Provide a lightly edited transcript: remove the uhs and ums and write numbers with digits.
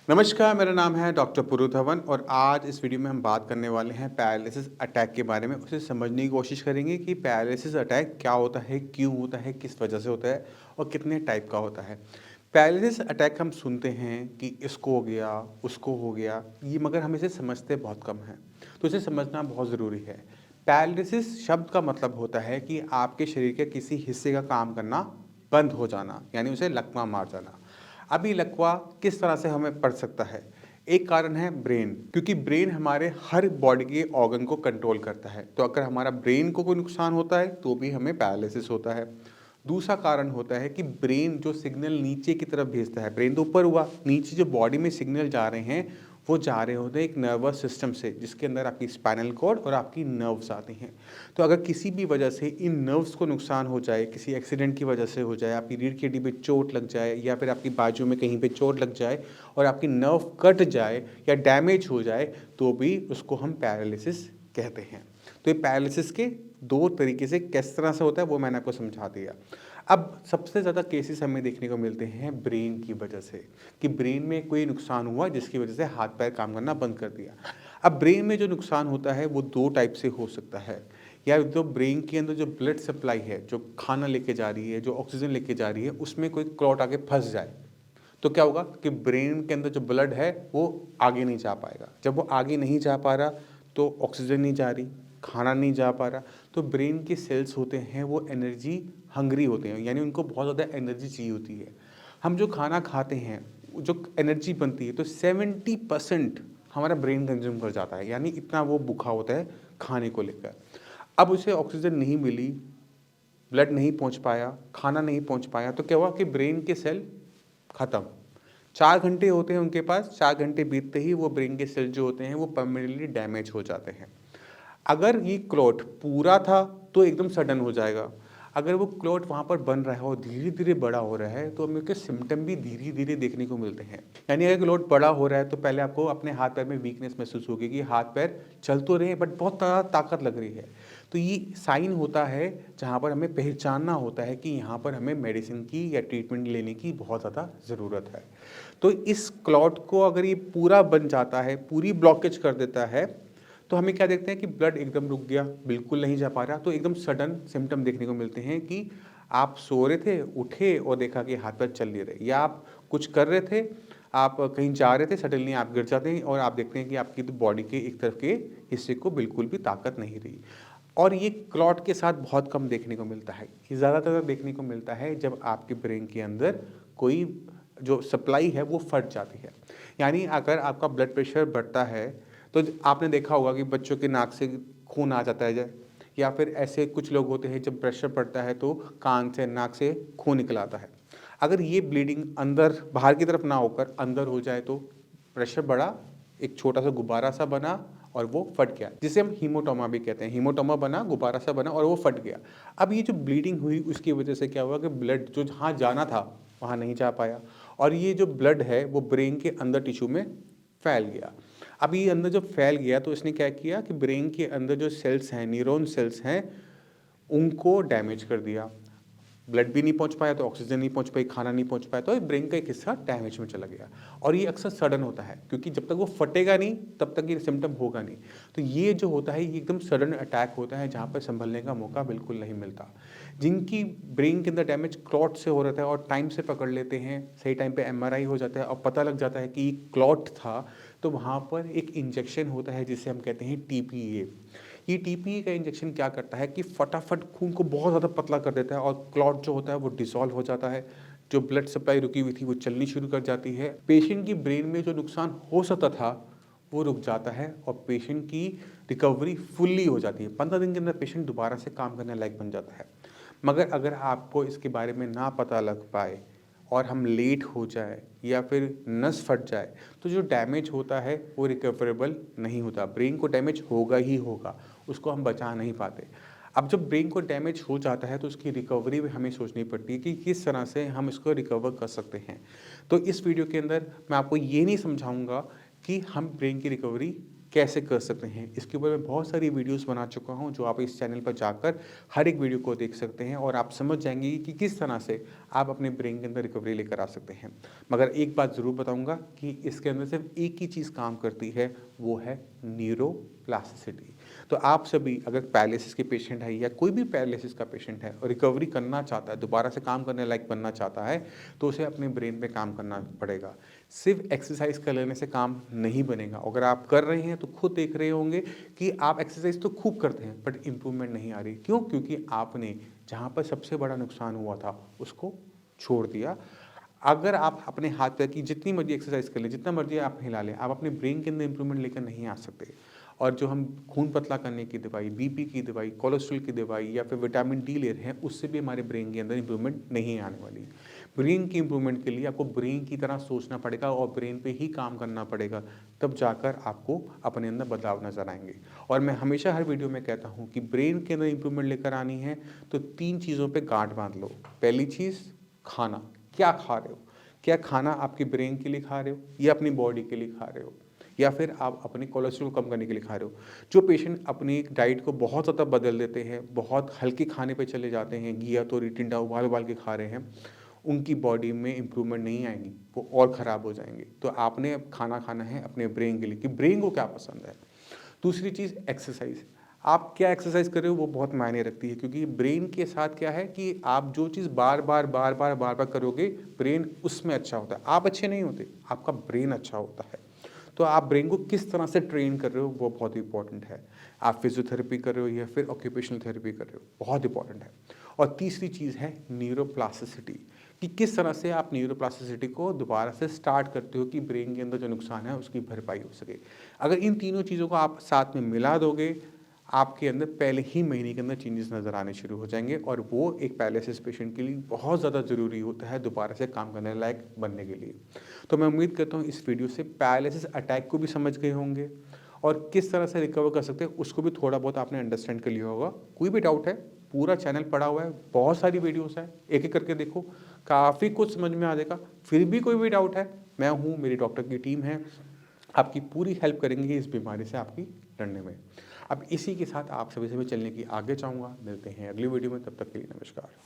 नमस्कार, मेरा नाम है डॉक्टर पुरु धवन और आज इस वीडियो में हम बात करने वाले हैं पैरालिसिस अटैक के बारे में। उसे समझने की कोशिश करेंगे कि पैरालिसिस अटैक क्या होता है, क्यों होता है, किस वजह से होता है और कितने टाइप का होता है। पैरालिसिस अटैक हम सुनते हैं कि इसको हो गया, उसको हो गया, ये मगर हम इसे समझते बहुत कम हैं, तो इसे समझना बहुत ज़रूरी है। पैरालिसिस शब्द का मतलब होता है कि आपके शरीर के किसी हिस्से का काम करना बंद हो जाना, यानी उसे लकवा मार जाना। अभी लकवा किस तरह से हमें पड़ सकता है? एक कारण है ब्रेन, क्योंकि ब्रेन हमारे हर बॉडी के ऑर्गन को कंट्रोल करता है। तो अगर हमारा ब्रेन को कोई नुकसान होता है तो भी हमें पैरालिसिस होता है। दूसरा कारण होता है कि ब्रेन जो सिग्नल नीचे की तरफ भेजता है, ब्रेन तो ऊपर हुआ, नीचे जो बॉडी में सिग्नल जा रहे हैं वो जा रहे होते हैं एक नर्वस सिस्टम से, जिसके अंदर आपकी स्पाइनल कॉर्ड और आपकी नर्व्स आती हैं। तो अगर किसी भी वजह से इन नर्व्स को नुकसान हो जाए, किसी एक्सीडेंट की वजह से हो जाए, आपकी रीढ़ की हड्डी पे चोट लग जाए या फिर आपकी बाजू में कहीं पे चोट लग जाए और आपकी नर्व कट जाए या डैमेज हो जाए, तो भी उसको हम पैरालिसिस कहते हैं। तो ये पैरालिसिस के दो तरीके से किस तरह से होता है वो मैंने आपको समझा दिया। अब सबसे ज़्यादा केसेस हमें देखने को मिलते हैं ब्रेन की वजह से, कि ब्रेन में कोई नुकसान हुआ जिसकी वजह से हाथ पैर काम करना बंद कर दिया। अब ब्रेन में जो नुकसान होता है वो दो टाइप से हो सकता है। या जो ब्रेन के अंदर जो ब्लड सप्लाई है, जो खाना लेके जा रही है, जो ऑक्सीजन लेके जा रही है, उसमें कोई क्लॉट आके फंस जाए, तो क्या होगा कि ब्रेन के अंदर जो ब्लड है वो आगे नहीं जा पाएगा। जब वो आगे नहीं जा पा रहा तो ऑक्सीजन नहीं जा रही, खाना नहीं जा पा रहा, तो ब्रेन के सेल्स होते हैं वो एनर्जी हंग्री होते हैं, यानी उनको बहुत ज़्यादा एनर्जी चाहिए होती है। हम जो खाना खाते हैं, जो एनर्जी बनती है, तो 70% हमारा ब्रेन कंज्यूम कर जाता है, यानी इतना वो भूखा होता है खाने को लेकर। अब उसे ऑक्सीजन नहीं मिली, ब्लड नहीं पहुंच पाया, खाना नहीं पहुंच पाया, तो क्या हुआ कि ब्रेन के सेल खत्म। 4 घंटे होते हैं उनके पास, 4 घंटे बीतते ही वो ब्रेन के सेल जो होते हैं वो परमानेंटली डैमेज हो जाते हैं। अगर ये क्लॉट पूरा था तो एकदम सडन हो जाएगा। अगर वो क्लॉट वहाँ पर बन रहा है और धीरे धीरे बड़ा हो रहा है तो हमें उसके सिम्टम भी धीरे धीरे देखने को मिलते हैं। यानी अगर क्लॉट बड़ा हो रहा है तो पहले आपको अपने हाथ पैर में वीकनेस महसूस होगी कि हाथ पैर चल तो रहे हैं बट बहुत ज़्यादा ताकत लग रही है। तो ये साइन होता है जहाँ पर हमें पहचानना होता है कि यहाँ पर हमें मेडिसिन की या ट्रीटमेंट लेने की बहुत ज़्यादा ज़रूरत है। तो इस क्लॉट को अगर ये पूरा बन जाता है, पूरी ब्लॉकेज कर देता है, तो हमें क्या देखते हैं कि ब्लड एकदम रुक गया, बिल्कुल नहीं जा पा रहा, तो एकदम सडन सिम्टम देखने को मिलते हैं कि आप सो रहे थे, उठे और देखा कि हाथ पैर चल नहीं रहे, या आप कुछ कर रहे थे, आप कहीं जा रहे थे, सडनली आप गिर जाते हैं और आप देखते हैं कि आपकी तो बॉडी के एक तरफ के हिस्से को बिल्कुल भी ताकत नहीं रही। और ये क्लॉट के साथ बहुत कम देखने को मिलता है। ये ज़्यादातर देखने को मिलता है जब आपके ब्रेन के अंदर कोई जो सप्लाई है वो फट जाती है। यानी अगर आपका ब्लड प्रेशर बढ़ता है तो आपने देखा होगा कि बच्चों के नाक से खून आ जाता है, या फिर ऐसे कुछ लोग होते हैं जब प्रेशर बढ़ता है तो कान से, नाक से खून निकल आता है। अगर ये ब्लीडिंग अंदर बाहर की तरफ ना होकर अंदर हो जाए तो प्रेशर बढ़ा, एक छोटा सा गुब्बारा सा बना और वो फट गया, जिसे हम हीमोटोमा भी कहते हैं। हीमोटोमा बना, गुब्बारा सा बना और वो फट गया। अब ये जो ब्लीडिंग हुई उसकी वजह से क्या हुआ कि ब्लड जो जहाँ जाना था वहाँ नहीं जा पाया, और ये जो ब्लड है वो ब्रेन के अंदर टिश्यू में फैल गया। अब ये अंदर जब फैल गया तो इसने क्या किया कि ब्रेन के अंदर जो सेल्स हैं, न्यूरॉन सेल्स हैं, उनको डैमेज कर दिया। ब्लड भी नहीं पहुंच पाया तो ऑक्सीजन नहीं पहुंच पाई, खाना नहीं पहुंच पाया, तो ब्रेन का एक हिस्सा डैमेज में चला गया। और ये अक्सर सडन होता है, क्योंकि जब तक वो फटेगा नहीं तब तक ये सिम्टम होगा नहीं। तो ये जो होता है ये एकदम सडन अटैक होता है जहाँ पर संभलने का मौका बिल्कुल नहीं मिलता। जिनकी ब्रेन के अंदर डैमेज क्लॉट से हो रहा था और टाइम से पकड़ लेते हैं, सही टाइम पे एमआरआई हो जाता है और पता लग जाता है कि क्लॉट था, तो वहाँ पर एक इंजेक्शन होता है जिसे हम कहते हैं टीपीए। ये टीपीए का इंजेक्शन क्या करता है कि फटाफट खून को बहुत ज़्यादा पतला कर देता है और क्लॉट जो होता है वो डिसॉल्व हो जाता है। जो ब्लड सप्लाई रुकी हुई थी वो चलनी शुरू कर जाती है। पेशेंट की ब्रेन में जो नुकसान हो सकता था वो रुक जाता है और पेशेंट की रिकवरी फुल्ली हो जाती है। 15 दिन के अंदर पेशेंट दोबारा से काम करने लायक बन जाता है। मगर अगर आपको इसके बारे में ना पता लग पाए और हम लेट हो जाए या फिर नस फट जाए, तो जो डैमेज होता है वो रिकवरेबल नहीं होता। ब्रेन को डैमेज होगा ही होगा, उसको हम बचा नहीं पाते। अब जब ब्रेन को डैमेज हो जाता है तो उसकी रिकवरी भी हमें सोचनी पड़ती है कि किस तरह से हम इसको रिकवर कर सकते हैं। तो इस वीडियो के अंदर मैं आपको ये नहीं समझाऊंगा कि हम ब्रेन की रिकवरी कैसे कर सकते हैं, इसके ऊपर मैं बहुत सारी वीडियोस बना चुका हूं, जो आप इस चैनल पर जाकर हर एक वीडियो को देख सकते हैं और आप समझ जाएंगे कि किस तरह से आप अपने ब्रेन के अंदर रिकवरी लेकर आ सकते हैं। मगर एक बात ज़रूर बताऊंगा कि इसके अंदर सिर्फ एक ही चीज़ काम करती है, वो है न्यूरोप्लास्टिसिटी। तो आप सभी अगर पैरालिसिस के पेशेंट है या कोई भी पैरालिसिस का पेशेंट है और रिकवरी करना चाहता है, दोबारा से काम करने लायक बनना चाहता है, तो उसे अपने ब्रेन पे काम करना पड़ेगा। सिर्फ एक्सरसाइज कर लेने से काम नहीं बनेगा। अगर आप कर रहे हैं तो खुद देख रहे होंगे कि आप एक्सरसाइज तो खूब करते हैं बट इम्प्रूवमेंट नहीं आ रही। क्यों? क्योंकि आपने जहाँ पर सबसे बड़ा नुकसान हुआ था उसको छोड़ दिया। अगर आप अपने हाथ पैर की जितनी मर्जी एक्सरसाइज कर लें, जितना मर्जी आप हिला लें, आप अपने ब्रेन के अंदर इंप्रूवमेंट लेकर नहीं आ सकते। और जो हम खून पतला करने की दवाई, बीपी की दवाई, कोलेस्ट्रॉल की दवाई या फिर विटामिन डी ले रहे हैं, उससे भी हमारे ब्रेन के अंदर इंप्रूवमेंट नहीं आने वाली। ब्रेन की इंप्रूवमेंट के लिए आपको ब्रेन की तरह सोचना पड़ेगा और ब्रेन पे ही काम करना पड़ेगा, तब जाकर आपको अपने अंदर बदलाव नजर आएंगे। और मैं हमेशा हर वीडियो में कहता हूँ कि ब्रेन के अंदर इंप्रूवमेंट लेकर आनी है तो 3 चीज़ों पर गांठ बांध लो। पहली चीज़, खाना। क्या खा रहे हो? क्या खाना आपके ब्रेन के लिए खा रहे हो या अपनी बॉडी के लिए खा रहे हो, या फिर आप अपने कोलेस्ट्रॉल कम करने के लिए खा रहे हो? जो पेशेंट अपनी डाइट को बहुत ज़्यादा बदल देते हैं, बहुत हल्के खाने पे चले जाते हैं, घिया तोरी टिंडा उबाल उबाल के खा रहे हैं, उनकी बॉडी में इम्प्रूवमेंट नहीं आएंगी, वो और ख़राब हो जाएंगे। तो आपने अब खाना खाना है अपने ब्रेन के लिए कि ब्रेन को क्या पसंद है। दूसरी चीज़, एक्सरसाइज। आप क्या एक्सरसाइज कर रहे हो वो बहुत मायने रखती है, क्योंकि ब्रेन के साथ क्या है कि आप जो चीज़ बार बार बार बार बार बार करोगे, ब्रेन उसमें अच्छा होता है। आप अच्छे नहीं होते, आपका ब्रेन अच्छा होता है। तो आप ब्रेन को किस तरह से ट्रेन कर रहे हो वो बहुत इंपॉर्टेंट है। आप फिजियोथेरेपी कर रहे हो या फिर ऑक्यूपेशनल थेरेपी कर रहे हो, बहुत इंपॉर्टेंट है। और तीसरी चीज़ है न्यूरोप्लास्टिसिटी, कि किस तरह से आप न्यूरोप्लास्टिसिटी को दोबारा से स्टार्ट करते हो कि ब्रेन के अंदर जो नुकसान है उसकी भरपाई हो सके। अगर इन तीनों चीज़ों को आप साथ में मिला दोगे, आपके अंदर पहले ही महीने के अंदर चेंजेस नज़र आने शुरू हो जाएंगे और वो एक पैरालिसिस पेशेंट के लिए बहुत ज़्यादा ज़रूरी होता है दोबारा से काम करने लायक बनने के लिए। तो मैं उम्मीद करता हूँ इस वीडियो से पैरालिसिस अटैक को भी समझ गए होंगे और किस तरह से रिकवर कर सकते हैं उसको भी थोड़ा बहुत आपने अंडरस्टैंड कर लिया होगा। कोई भी डाउट है, पूरा चैनल पड़ा हुआ है, बहुत सारी वीडियोस हैं, एक एक करके देखो, काफ़ी कुछ समझ में आ जाएगा। फिर भी कोई भी डाउट है, मैं हूँ, मेरी डॉक्टर की टीम है, आपकी पूरी हेल्प करेंगे इस बीमारी से आपकी लड़ने में। अब इसी के साथ आप सभी से मैं चलने की आगे चाहूँगा। मिलते हैं अगली वीडियो में, तब तक के लिए नमस्कार।